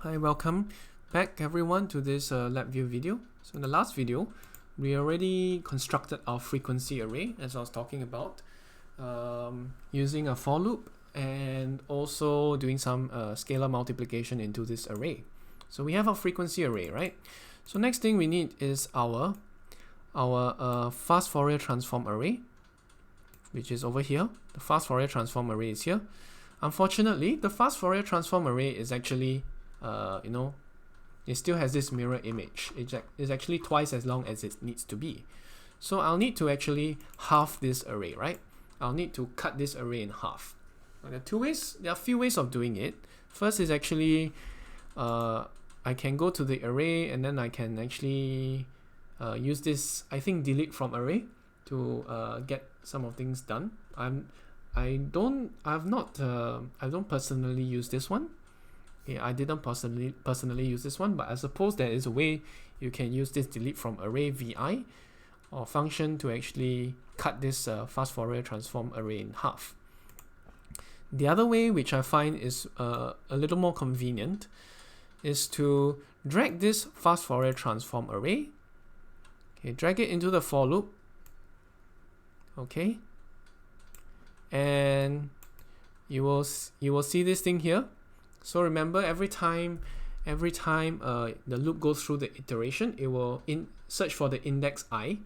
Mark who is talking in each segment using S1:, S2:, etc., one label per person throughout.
S1: Hi, welcome back everyone to this Labview video. So in the last video, we already constructed our frequency array as I was talking about using a for loop and also doing some scalar multiplication into this array. So we have our frequency array, right? So next thing we need is our fast Fourier transform array, which is over here. The fast Fourier transform array is here. Unfortunately, the fast Fourier transform array is actually it still has this mirror image. It's actually twice as long as it needs to be. So I'll need to actually halve this array, right? I'll need to cut this array in half. Now, there are a few ways of doing it. First is actually I can go to the array and then I can actually use this, I think, delete from array to get some of things done. I don't personally use this one. Yeah, I didn't personally use this one, but I suppose there is a way you can use this delete from array vi or function to actually cut this fast Fourier transform array in half. The other way, which I find is a little more convenient, is to drag this fast Fourier transform array. Okay, drag it into the for loop. Okay, and you will see this thing here. So remember, every time the loop goes through the iteration, it will search for the index I.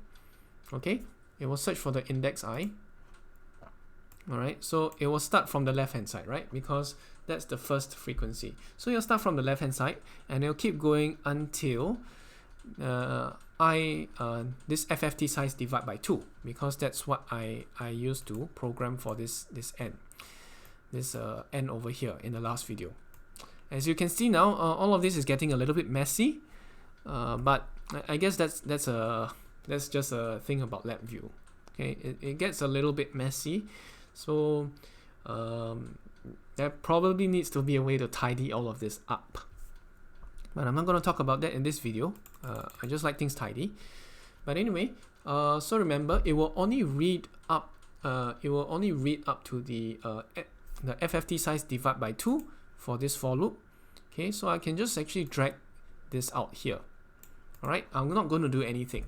S1: Okay, it will search for the index I. All right, so it will start from the left hand side, right? Because that's the first frequency. So you'll start from the left hand side, and it'll keep going until this FFT size divide by 2, because that's what I used to program for this n over here in the last video. As you can see now, all of this is getting a little bit messy, but I guess that's just a thing about Labview. Okay, it gets a little bit messy, so there probably needs to be a way to tidy all of this up. But I'm not going to talk about that in this video. I just like things tidy. But anyway, so remember, it will only read up. It will only read up to the FFT size divide by 2 for this for loop. Okay, so I can just actually drag this out here. Alright, I'm not going to do anything.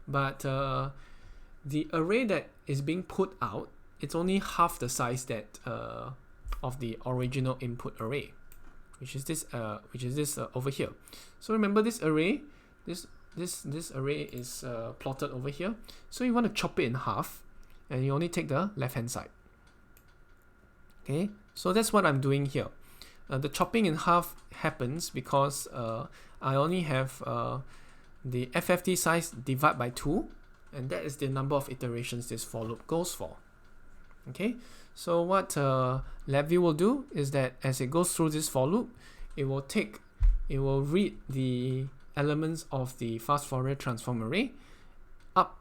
S1: But the array that is being put out, it's only half the size that of the original input array, which is this over here. So remember, this array, this array is plotted over here. So you want to chop it in half, and you only take the left hand side. Okay, so that's what I'm doing here. The chopping in half happens because I only have the FFT size divide by 2, and that is the number of iterations this for loop goes for. Okay, so what Labview will do is that as it goes through this for loop, it will read the elements of the fast Fourier transform array up,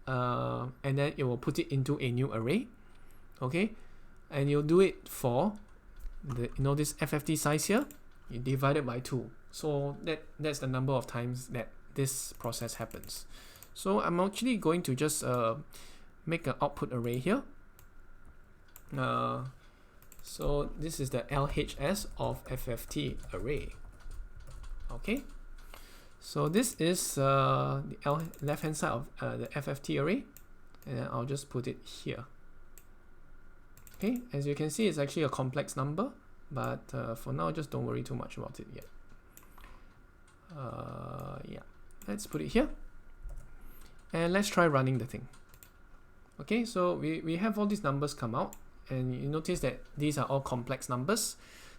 S1: and then it will put it into a new array. Okay, and you'll do it for this FFT size here, you divide it by 2. So that's the number of times that this process happens. So I'm actually going to just make an output array here. So this is the LHS of FFT array. Okay, so this is the left hand side of the FFT array, and I'll just put it here. Okay, as you can see, it's actually a complex number, but for now, just don't worry too much about it yet. Yeah, let's put it here, and let's try running the thing. Okay, so we have all these numbers come out, and you notice that these are all complex numbers.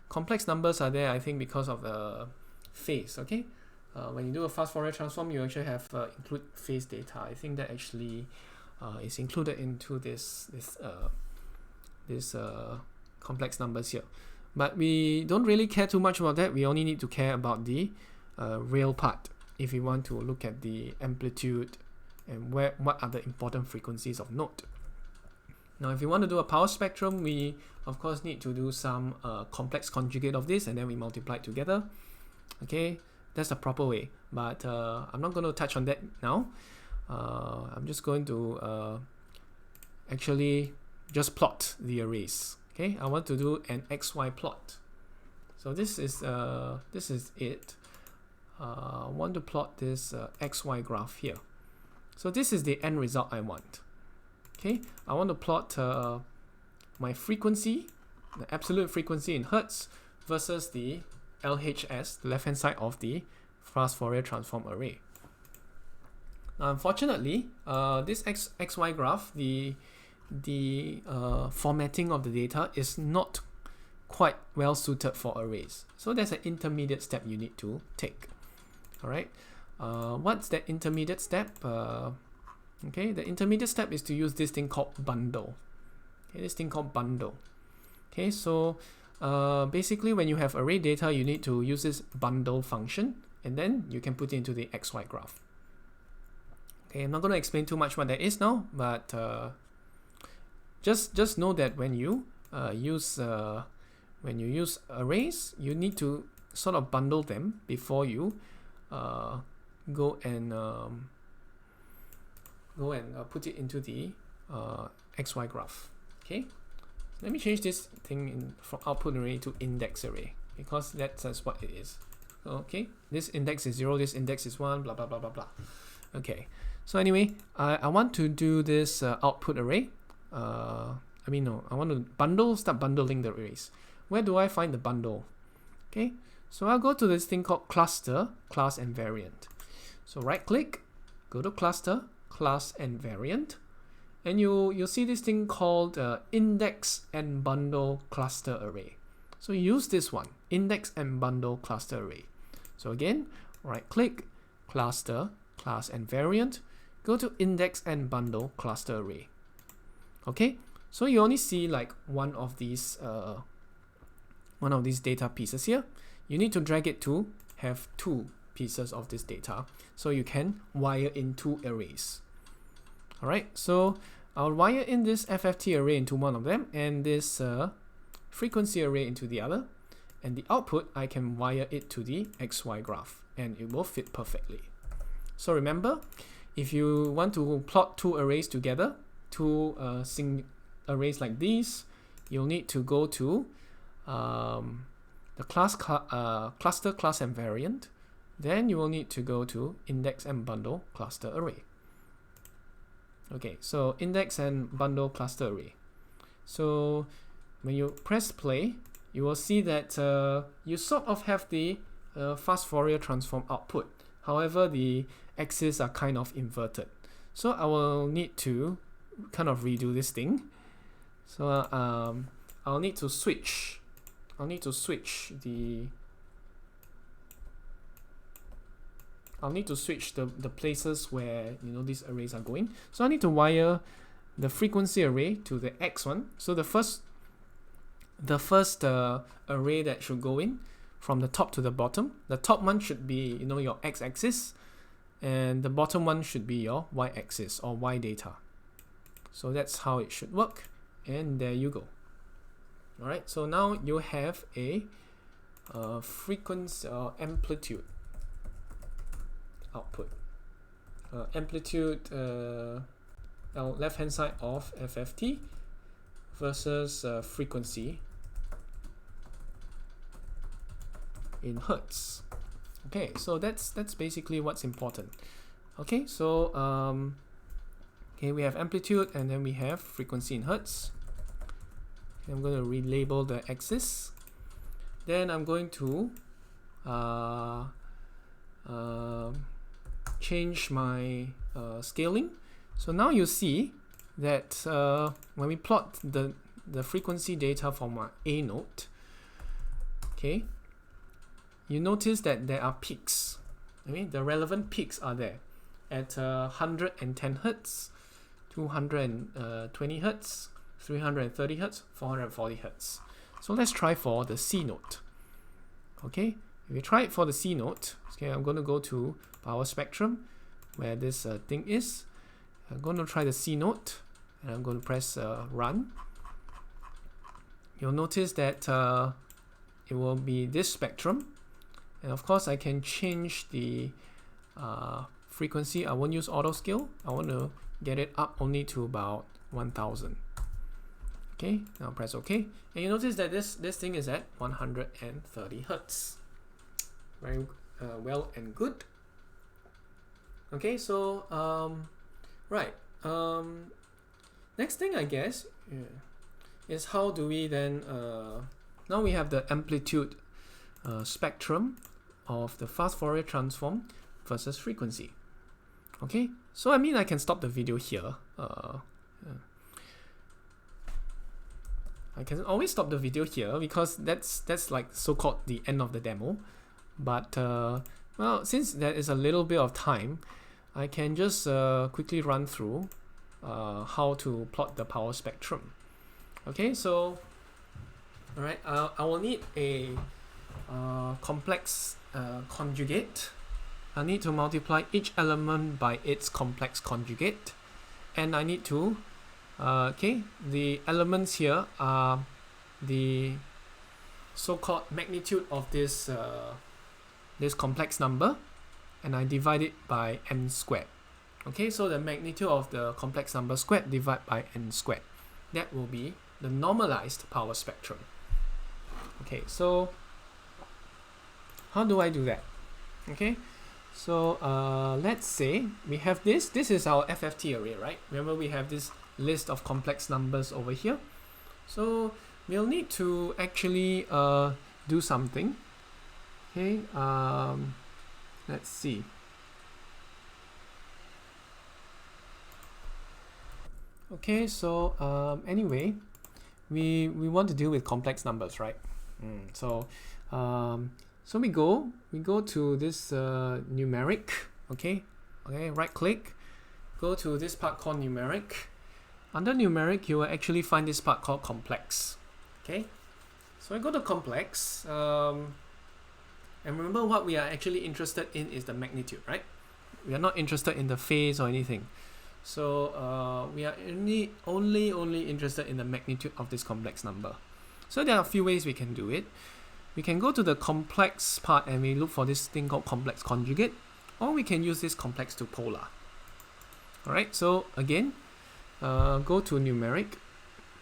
S1: Complex numbers are there, I think, because of the phase. Okay, when you do a fast Fourier transform, you actually have include phase data. I think that actually is included into this complex numbers here, but we don't really care too much about that. We only need to care about the real part if we want to look at the amplitude and what are the important frequencies of note. Now, if you want to do a power spectrum, we of course need to do some complex conjugate of this, and then we multiply it together. Okay, that's the proper way, but I'm not going to touch on that now. I'm just going to actually just plot the arrays. Okay, I want to do an XY plot. So this is it. I want to plot this XY graph here. So this is the end result I want. Okay, I want to plot my frequency, the absolute frequency in hertz, versus the LHS, the left hand side of the fast Fourier transform array. Now, unfortunately, this XY graph, the formatting of the data is not quite well suited for arrays. So there's an intermediate step you need to take. All right, what's that intermediate step? Okay, the intermediate step is to use this thing called bundle. Okay, this thing called bundle. Okay, so basically when you have array data, you need to use this bundle function, and then you can put it into the XY graph. Okay, I'm not going to explain too much what that is now, but just know that when you use arrays, you need to sort of bundle them before you go and put it into the XY graph. Okay, let me change this thing from output array to index array, because that's what it is. Okay, this index is 0, this index is 1, blah blah blah blah blah. Okay, so anyway, I want to do this output array. I want to start bundling the arrays. Where do I find the bundle? Okay, so I'll go to this thing called cluster, class and variant. So right click, go to cluster, class and variant, and you'll see this thing called index and bundle cluster array. So use this one, index and bundle cluster array. So again, right click, cluster, class and variant, go to index and bundle cluster array. Okay, so you only see like one of these data pieces here. You need to drag it to have 2 pieces of this data, so you can wire in 2 arrays. Alright, so I'll wire in this FFT array into one of them, and this frequency array into the other, and the output I can wire it to the XY graph, and it will fit perfectly. So remember, if you want to plot 2 arrays together, 2 arrays like these, you'll need to go to the cluster, class and variant. Then you will need to go to index and bundle cluster array. Okay, so index and bundle cluster array. So when you press play, you will see that you sort of have the fast Fourier transform output. However, the axes are kind of inverted. So I will need to kind of redo this thing. So I'll need to switch the places where these arrays are going. So I need to wire the frequency array to the X one. So the first array that should go in from the top to the bottom. The top one should be your x-axis, and the bottom one should be your y-axis or y data. So that's how it should work, and there you go. Alright, so now you have a frequency or amplitude output. Amplitude left hand side of FFT versus frequency in hertz. Okay, so that's basically what's important. Okay, so okay, we have amplitude and then we have frequency in hertz. Okay, I'm going to relabel the axis. Then I'm going to change my scaling. So now you see that when we plot the frequency data from our A node, okay, you notice that there are peaks. I mean, the relevant peaks are there at 110 Hertz, 220 Hertz, 330 Hertz, 440 Hertz. So let's try for the C node. Okay, if we try it for the C node, okay, I'm going to go to power spectrum where this thing is. I'm going to try the C node and I'm going to press run. You'll notice that it will be this spectrum. And of course, I can change the frequency. I won't use auto scale. I want to get it up only to about 1000. Okay, now press OK, and you notice that this thing is at 130 Hertz. Very well and good. Okay, so right, next thing I guess is how do we then now we have the amplitude spectrum of the fast Fourier transform versus frequency. Okay, so I mean I can stop the video here. I can always stop the video here because that's like so-called the end of the demo. But well, since there is a little bit of time, I can just quickly run through how to plot the power spectrum. Okay, so all right, I will need a complex conjugate. I need to multiply each element by its complex conjugate, and I need to okay, the elements here are the so-called magnitude of this this complex number, and I divide it by n squared. Okay, so the magnitude of the complex number squared divided by n squared. That will be the normalized power spectrum. Okay, so how do I do that? Okay, so let's say we have this. This is our FFT array, right? Remember we have this list of complex numbers over here. So we'll need to actually do something. Okay, let's see. Okay, so anyway, we want to deal with complex numbers, right? So we go to this numeric. Okay, right click, go to this part called numeric. Under numeric, you will actually find this part called complex. Okay, so I go to complex, and remember what we are actually interested in is the magnitude, right? We are not interested in the phase or anything. So we are only interested in the magnitude of this complex number. So there are a few ways we can do it. We can go to the complex part and we look for this thing called complex conjugate, or we can use this complex to polar. Alright, so again, go to numeric,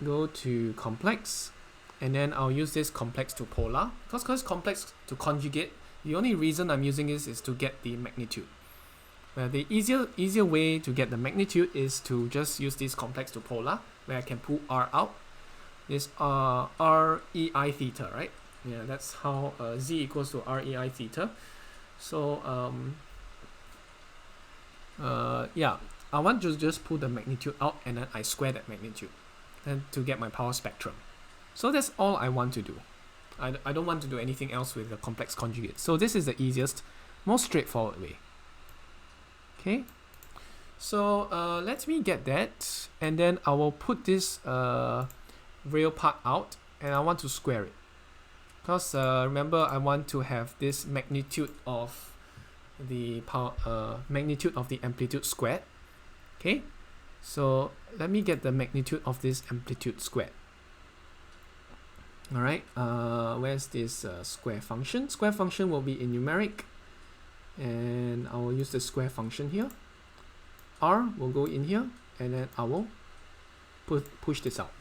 S1: go to complex, and then I'll use this complex to polar. Because complex to conjugate, the only reason I'm using this is to get the magnitude. The easier way to get the magnitude is to just use this complex to polar, where I can pull R out. This REI theta, right? Yeah, that's how Z equals to REI theta. So yeah, I want to just pull the magnitude out and then I square that magnitude and to get my power spectrum. So that's all I want to do. I don't want to do anything else with the complex conjugate. So this is the easiest, most straightforward way. Okay, so let me get that, and then I will put this real part out, and I want to square it. Because remember, I want to have this magnitude of the power, magnitude of the amplitude squared. Okay, so let me get the magnitude of this amplitude squared. All right, where's this square function? Square function will be in numeric, and I will use the square function here. R will go in here, and then I will push this out.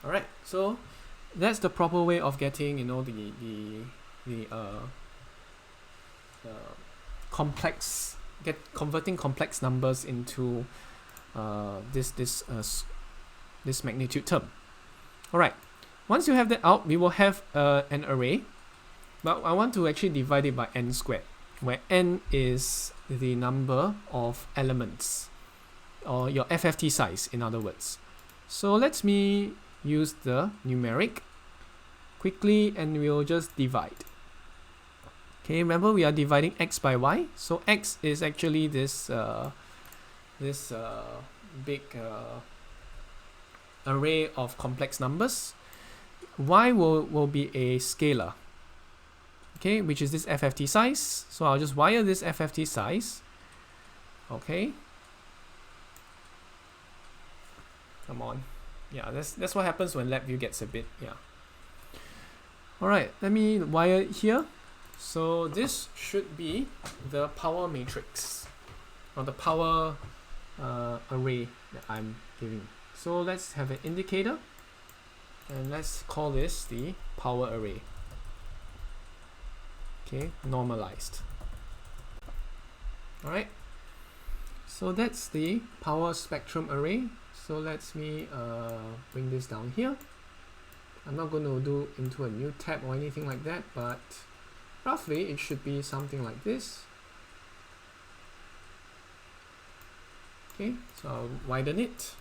S1: All right, so that's the proper way of getting, you know, the complex, converting complex numbers into this magnitude term. All right, once you have that out, we will have an array, but I want to actually divide it by n squared, where n is the number of elements, or your FFT size, in other words. So let me use the numeric quickly, and we'll just divide. Okay, remember we are dividing x by y, so x is actually this big array of complex numbers. Y will be a scalar, okay, which is this FFT size. So I'll just wire this FFT size. Okay, come on. Yeah, that's what happens when Labview gets a bit, yeah. Alright, let me wire it here. So this should be the power matrix, or the power array that I'm giving. So let's have an indicator, and let's call this the power array. Okay, normalized. Alright, so that's the power spectrum array. So let me bring this down here. I'm not going to do into a new tab or anything like that, but roughly it should be something like this. Okay, so I'll widen it.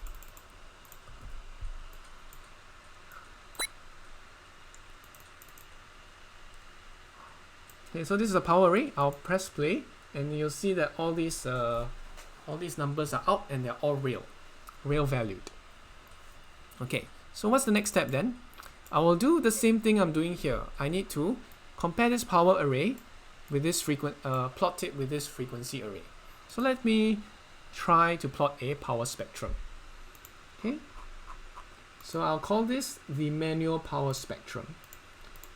S1: Okay, so this is a power array. I'll press play, and you'll see that all these numbers are out, and they're all real valued. Okay, so what's the next step then? I will do the same thing I'm doing here. I need to compare this power array with this plot it with this frequency array. So let me try to plot a power spectrum. Okay, so I'll call this the manual power spectrum.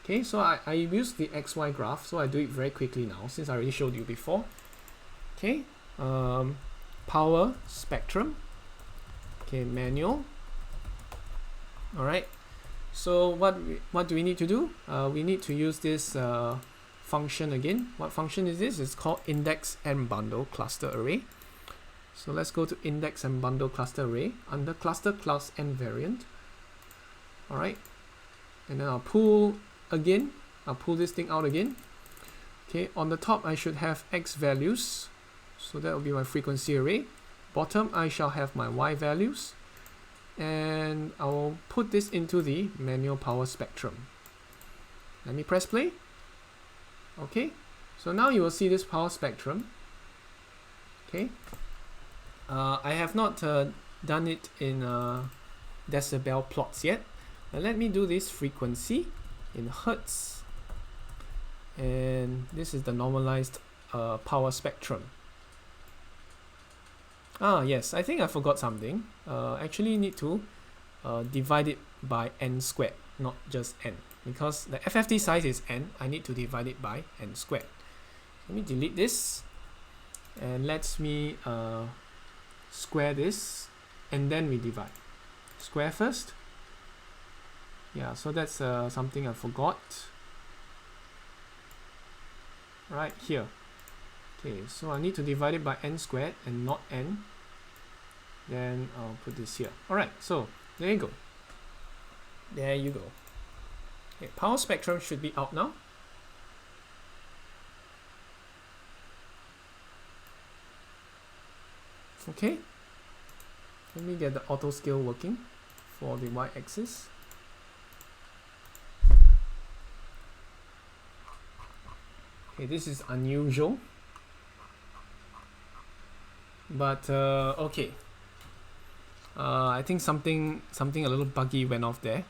S1: Okay, so I use the XY graph, so I do it very quickly now since I already showed you before. Okay, power spectrum. Okay, manual. All right. So what do we need to do? We need to use this function again. What function is this? It's called index and bundle cluster array. So let's go to index and bundle cluster array under cluster class and variant. All right, and then I'll pull this thing out again. Okay, on the top I should have X values, so that will be my frequency array. Bottom I shall have my Y values, and I'll put this into the manual power spectrum. Let me press play. Okay, so now you will see this power spectrum. Okay, I have not done it in decibel plots yet. Now let me do this frequency in hertz, and this is the normalized power spectrum. Yes, I think I forgot something. Actually need to divide it by n squared, not just n, because the FFT size is n. I need to divide it by n squared. Let me delete this, and let me square this, and then we divide. Square first. Yeah, so that's something I forgot. Right here. Okay, so I need to divide it by n squared and not n. Then I'll put this here. Alright, so there you go. There you go. Okay, power spectrum should be out now. Okay, let me get the auto scale working for the y-axis. Okay, this is unusual, but okay. I think something a little buggy went off there.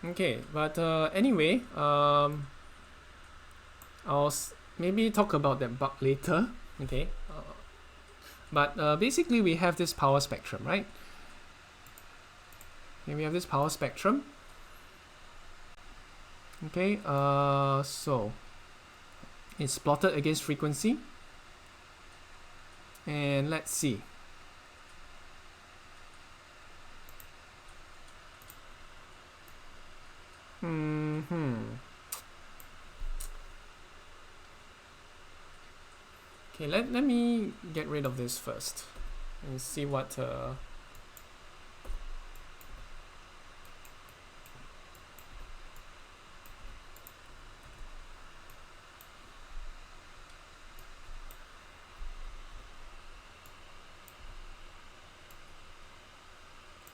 S1: Okay, but anyway, I'll maybe talk about that bug later. Okay, but basically we have this power spectrum, right? Okay, we have this power spectrum. Okay, so it's plotted against frequency, and let's see. Okay, let me get rid of this first and see what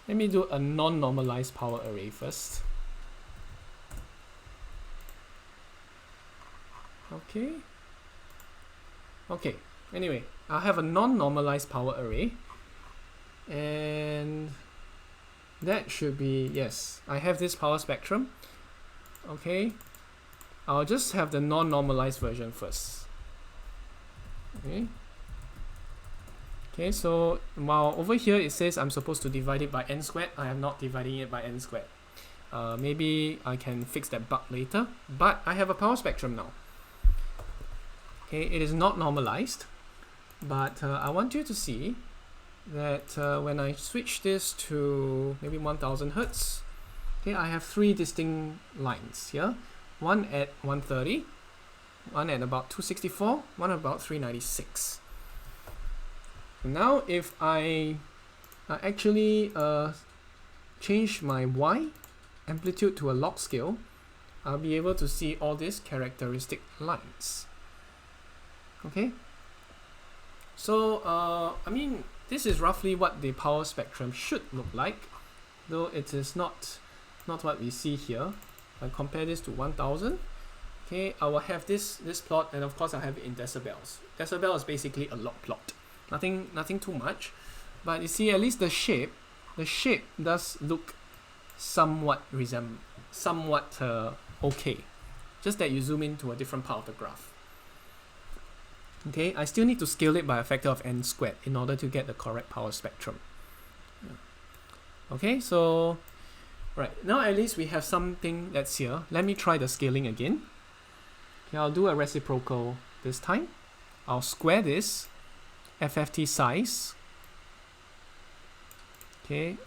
S1: let me do a non-normalized power array first. Okay, anyway, I have a non-normalized power array, and that should be, yes, I have this power spectrum. Okay, I'll just have the non-normalized version first. Okay, Okay, so while over here it says I'm supposed to divide it by n squared, I am not dividing it by n squared. Maybe I can fix that bug later, but I have a power spectrum now. Okay, it is not normalized, but I want you to see that when I switch this to maybe 1000 Hertz, okay, I have three distinct lines here. One at 130, one at about 264, one at about 396. Now if I actually change my Y amplitude to a log scale, I'll be able to see all these characteristic lines. Okay, so I mean, this is roughly what the power spectrum should look like, though it is not what we see here. If I compare this to 1000, okay, I will have this plot, and of course I have it in decibels. Decibel is basically a log plot, nothing too much, but you see at least the shape does look somewhat okay, just that you zoom into a different part of the graph. Okay, I still need to scale it by a factor of n squared in order to get the correct power spectrum. Okay, so right now at least we have something that's here. Let me try the scaling again. Okay, I'll do a reciprocal this time. I'll square this FFT size. Okay,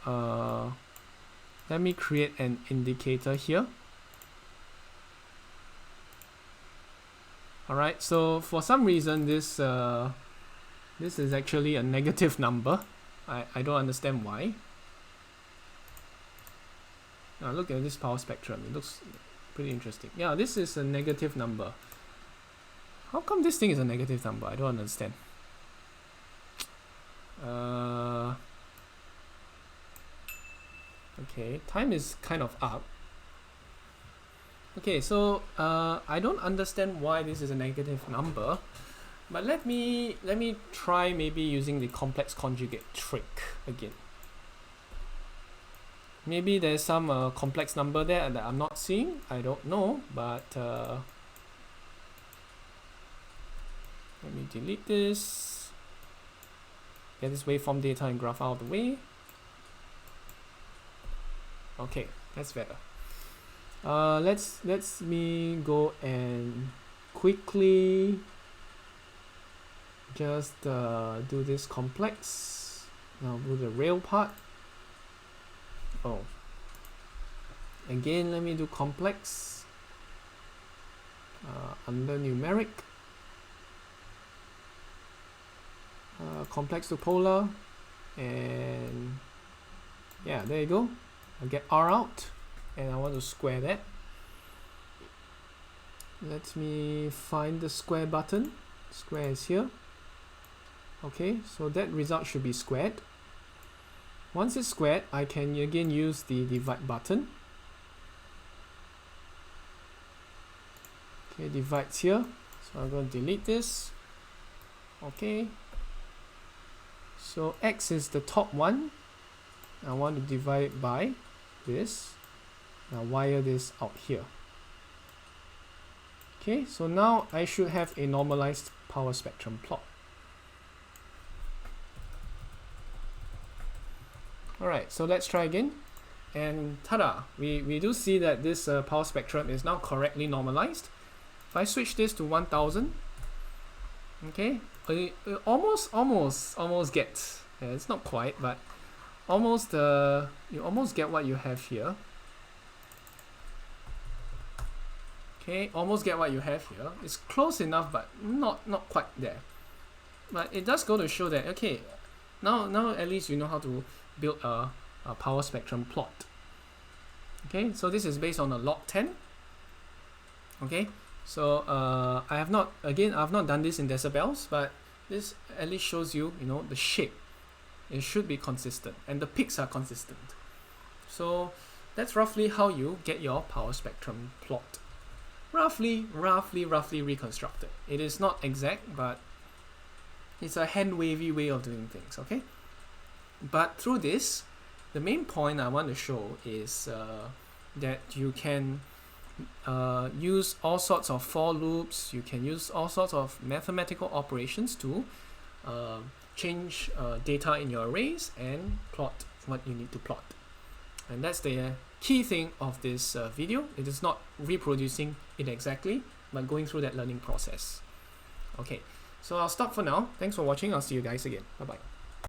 S1: let me create an indicator here. Alright, so for some reason this is actually a negative number. I don't understand why. Now look at this power spectrum, it looks pretty interesting. Yeah, this is a negative number. How come this thing is a negative number? I don't understand. Okay, time is kind of up. Okay, so I don't understand why this is a negative number, but let me try maybe using the complex conjugate trick again. Maybe there's some complex number there that I'm not seeing. I don't know, but let me delete this. Get this waveform data and graph out of the way. Okay, that's better. Let's me go and quickly just do this complex. Now do the rail part. Oh, again, let me do complex under numeric, complex to polar, and yeah, there you go. I'll get R out, and I want to square that. Let me find the square button. Square is here. Okay, so that result should be squared. Once it's squared, I can again use the divide button. Okay, divides here. So I'm going to delete this. Okay. So X is the top one. I want to divide it by this. Now wire this out here. Okay, so now I should have a normalized power spectrum plot. Alright, so let's try again. And ta-da! We do see that this power spectrum is now correctly normalized. If I switch this to 1000, okay, it almost gets. Yeah, it's not quite, but almost you almost get what you have here. Okay, almost get what you have here. It's close enough, but not quite there. But it does go to show that okay, now at least you know how to build a power spectrum plot. Okay, so this is based on a log 10. Okay, so I've not done this in decibels, but this at least shows you, the shape. It should be consistent, and the peaks are consistent. So that's roughly how you get your power spectrum plot. Roughly reconstructed. It is not exact, but it's a hand-wavy way of doing things, okay? But through this, the main point I want to show is that you can use all sorts of for loops, you can use all sorts of mathematical operations to change data in your arrays and plot what you need to plot. And that's the key thing of this video. It is not reproducing it exactly, but going through that learning process. Okay, so I'll stop for now. Thanks for watching. I'll see you guys again. Bye bye.